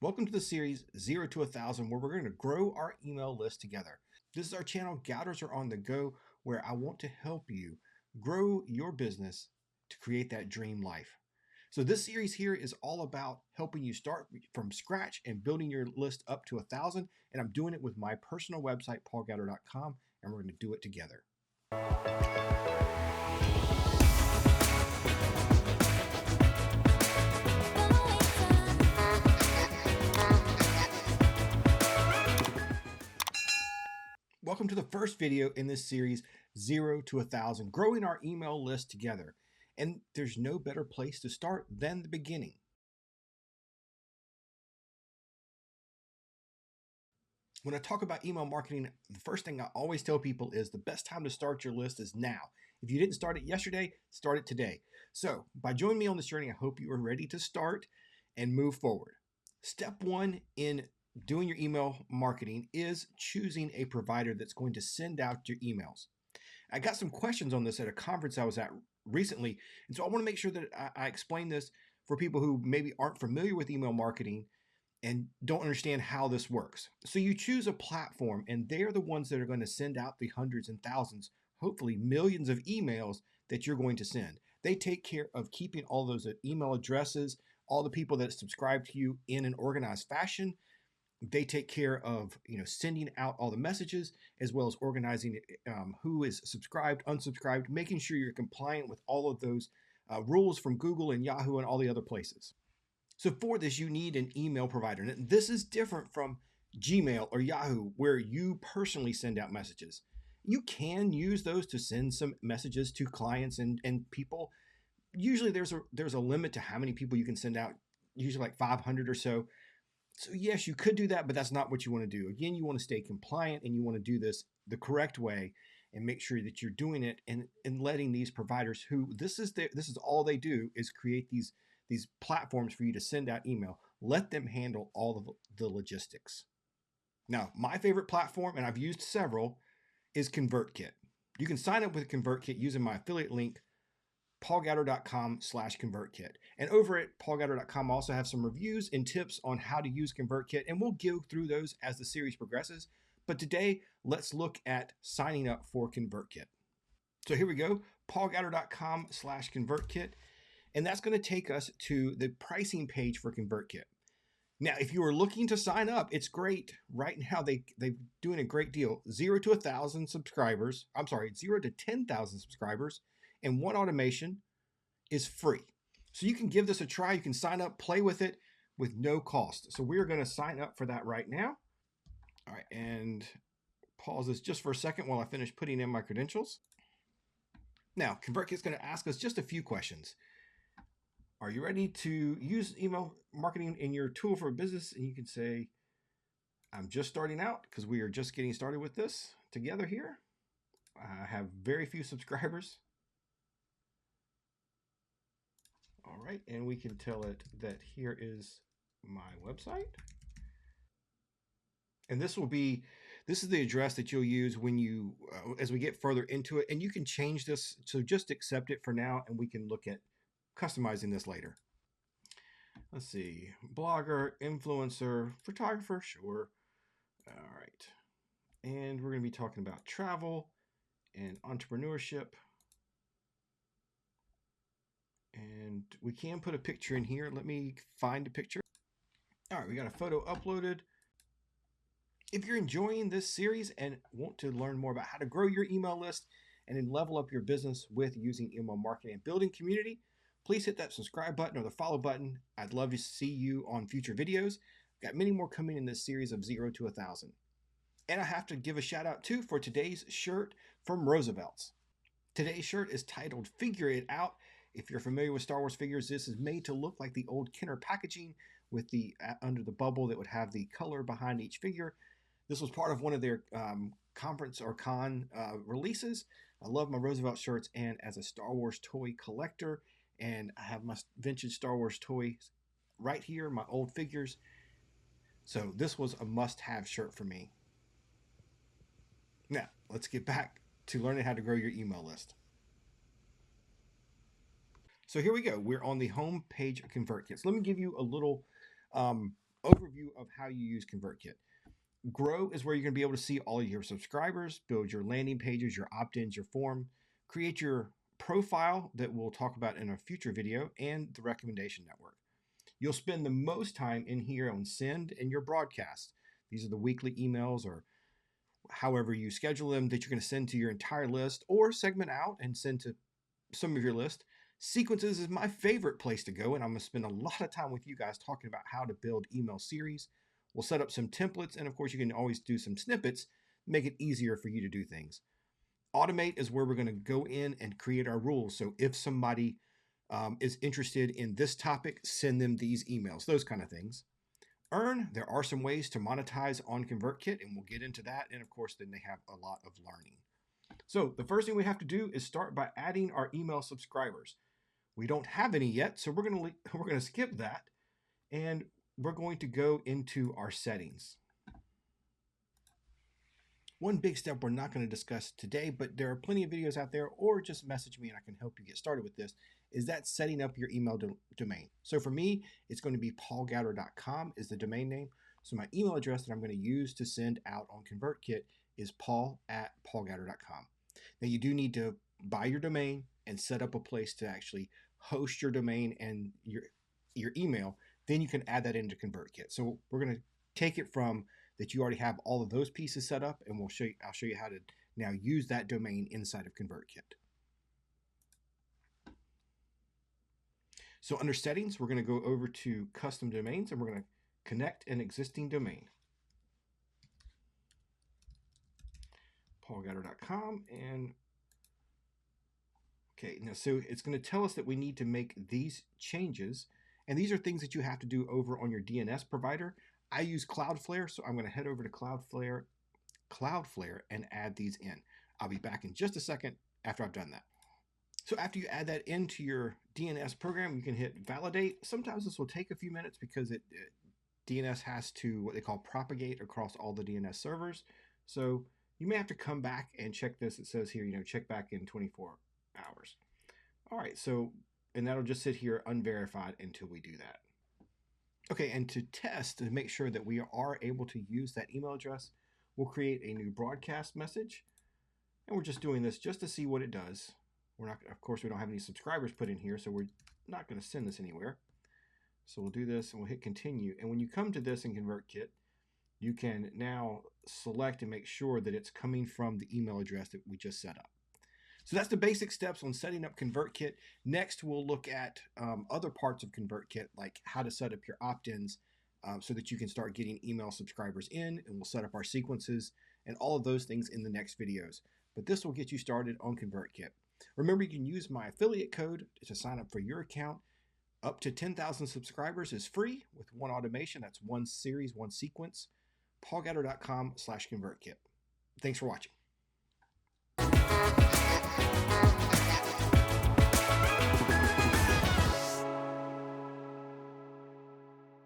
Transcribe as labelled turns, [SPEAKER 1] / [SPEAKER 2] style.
[SPEAKER 1] Welcome to the series 0 to 1,000, where we're going to grow our email list together. This is our channel, Gouters Are on the Go, where I want to help you grow your business to create that dream life. So this series here is all about helping you start from scratch and building your list up to 1,000. And I'm doing it with my personal website, paulgouter.com, and we're going to do it together. Welcome to the first video in this series, 0 to 1,000, growing our email list together. And there's no better place to start than the beginning. When I talk about email marketing, the first thing I always tell people is the best time to start your list is now. If you didn't start it yesterday, start it today. So by joining me on this journey, I hope you are ready to start and move forward. Step one in doing your email marketing is choosing a provider that's going to send out your emails. I got some questions on this at a conference I was at recently, and so I want to make sure that I explain this for people who maybe aren't familiar with email marketing and don't understand how this works. So you choose a platform, and they're the ones that are going to send out the hundreds and thousands, hopefully millions of emails that you're going to send. They take care of keeping all those email addresses, all the people that subscribe to you in an organized fashion. They take care of sending out all the messages, as well as organizing who is subscribed, unsubscribed, making sure you're compliant with all of those rules from Google and Yahoo and all the other places. So for this, you need an email provider. And this is different from Gmail or Yahoo, where you personally send out messages. You can use those to send some messages to clients and people. Usually there's a limit to how many people you can send out, usually like 500 or so. So yes, you could do that, but that's not what you want to do. Again, you want to stay compliant and you want to do this the correct way and make sure that you're doing it and letting these providers who this is all they do is create these platforms for you to send out email. Let them handle all of the logistics. Now, my favorite platform, and I've used several, is Convertkit. You can sign up with Convertkit using my affiliate link, paulgouter.com/convertkit. And over at paulgouter.com, I also have some reviews and tips on how to use Convertkit, and we'll go through those as the series progresses. But today, let's look at signing up for Convertkit. So here we go, paulgouter.com/convertkit, and that's going to take us to the pricing page for Convertkit. Now, if you are looking to sign up, it's great. Right now, they're doing a great deal. 0 to 1,000 subscribers. I'm sorry, 0 to 10,000 subscribers. And one automation is free. So you can give this a try. You can sign up, play with it with no cost. So we're going to sign up for that right now. All right, and pause this just for a second while I finish putting in my credentials. Now, Convertkit is going to ask us just a few questions. Are you ready to use email marketing in your tool for business? And you can say, I'm just starting out, because we are just getting started with this together here. I have very few subscribers. All right, and we can tell it that here is my website. And this is the address that you'll use when you, as we get further into it, and you can change this. So just accept it for now, and we can look at customizing this later. Let's see, blogger, influencer, photographer, sure. All right, and we're going to be talking about travel and entrepreneurship. And we can put a picture in here. Let me find a picture. All right, we got a photo uploaded. If you're enjoying this series and want to learn more about how to grow your email list and then level up your business with using email marketing and building community, please hit that subscribe button or the follow button. I'd love to see you on future videos. Got many more coming in this series of 0 to 1,000. And I have to give a shout out too for today's shirt from Roosevelt's. Today's shirt is titled Figure It Out. If you're familiar with Star Wars figures, this is made to look like the old Kenner packaging with the under the bubble that would have the color behind each figure. This was part of one of their conference or con releases. I love my Roosevelt shirts, and as a Star Wars toy collector, and I have my vintage Star Wars toys right here, my old figures. So this was a must-have shirt for me. Now, let's get back to learning how to grow your email list. So here we go. We're on the home page of ConvertKit. So let me give you a little overview of how you use ConvertKit. Grow is where you're going to be able to see all of your subscribers, build your landing pages, your opt-ins, your form, create your profile that we'll talk about in a future video, and the recommendation network. You'll spend the most time in here on send and your broadcast. These are the weekly emails or however you schedule them that you're going to send to your entire list or segment out and send to some of your list. Sequences is my favorite place to go, and I'm going to spend a lot of time with you guys talking about how to build email series. We'll set up some templates, and of course, you can always do some snippets, make it easier for you to do things. Automate is where we're going to go in and create our rules. So if somebody is interested in this topic, send them these emails, those kind of things. Earn, there are some ways to monetize on ConvertKit, and we'll get into that. And of course, then they have a lot of learning. So the first thing we have to do is start by adding our email subscribers. We don't have any yet, so we're going to skip that, and we're going to go into our settings. One big step we're not going to discuss today, but there are plenty of videos out there, or just message me and I can help you get started with this, is that setting up your email domain. So for me, it's going to be paulgowder.com is the domain name. So my email address that I'm going to use to send out on ConvertKit is paul@paulgowder.com. Now you do need to buy your domain and set up a place to actually host your domain and your email. Then you can add that into ConvertKit. So we're going to take it from that you already have all of those pieces set up, and I'll show you how to now use that domain inside of ConvertKit. So under settings, we're going to go over to custom domains, and we're going to connect an existing domain. paulgowder.com, and okay, now so it's going to tell us that we need to make these changes, and these are things that you have to do over on your DNS provider. I use Cloudflare, so I'm going to head over to Cloudflare and add these in. I'll be back in just a second after I've done that. So after you add that into your DNS program, you can hit validate. Sometimes this will take a few minutes because DNS has to what they call propagate across all the DNS servers. So you may have to come back and check this. It says here, check back in 24 hours. All right, so, and that'll just sit here unverified until we do that. Okay, and to test to make sure that we are able to use that email address, we'll create a new broadcast message. And we're just doing this just to see what it does. We're not, of course, we don't have any subscribers put in here, so we're not going to send this anywhere. So we'll do this and we'll hit continue. And when you come to this in ConvertKit, you can now select and make sure that it's coming from the email address that we just set up. So that's the basic steps on setting up ConvertKit. Next, we'll look at other parts of ConvertKit, like how to set up your opt-ins so that you can start getting email subscribers in, and we'll set up our sequences and all of those things in the next videos. But this will get you started on ConvertKit. Remember, you can use my affiliate code to sign up for your account. Up to 10,000 subscribers is free with one automation. That's one series, one sequence. paulgowder.com/ConvertKit. Thanks for watching.